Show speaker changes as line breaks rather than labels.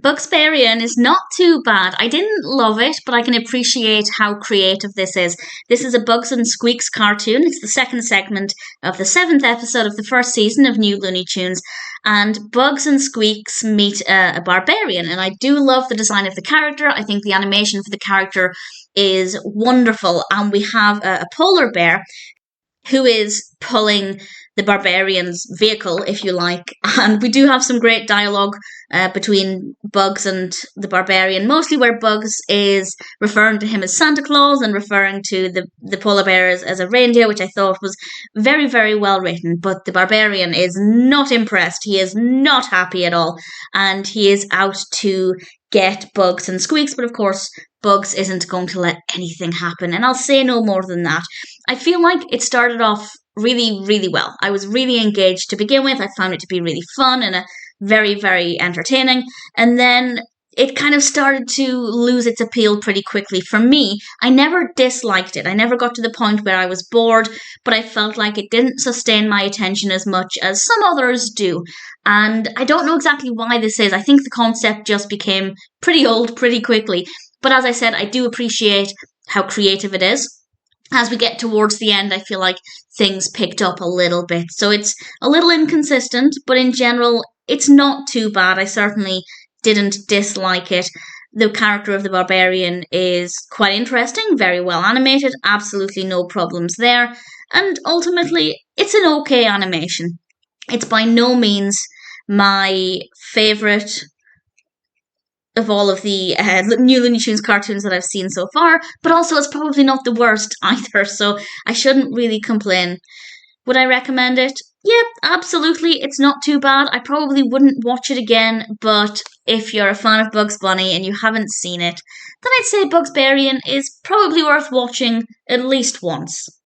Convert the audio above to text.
Bugsbarian is not too bad. I didn't love it, but I can appreciate how creative this is. This is a Bugs and Squeaks cartoon. It's the second segment of the seventh episode of the first season of New Looney Tunes. And Bugs and Squeaks meet a barbarian. And I do love the design of the character. I think the animation for the character is wonderful. And we have a polar bear who is pulling the barbarian's vehicle, if you like. And we do have some great dialogue between Bugs and the barbarian, mostly where Bugs is referring to him as Santa Claus and referring to the polar bear as a reindeer, which I thought was very, very well written. But the barbarian is not impressed. He is not happy at all. And he is out to get Bugs and Squeaks, but of course Bugs isn't going to let anything happen. And I'll say no more than that. I feel like it started off really, really well. I was really engaged to begin with. I found it to be really fun and very, very entertaining. And then it kind of started to lose its appeal pretty quickly for me. I never disliked it. I never got to the point where I was bored, but I felt like it didn't sustain my attention as much as some others do. And I don't know exactly why this is. I think the concept just became pretty old pretty quickly. But as I said, I do appreciate how creative it is. As we get towards the end, I feel like things picked up a little bit. So it's a little inconsistent, but in general, it's not too bad. I certainly didn't dislike it. The character of the barbarian is quite interesting, very well animated, absolutely no problems there. And ultimately, it's an okay animation. It's by no means my favourite of all of the new Looney Tunes cartoons that I've seen so far, but also it's probably not the worst either, so I shouldn't really complain. Would I recommend it? Yep, absolutely. It's not too bad. I probably wouldn't watch it again, but if you're a fan of Bugs Bunny and you haven't seen it, then I'd say Bugsbarian is probably worth watching at least once.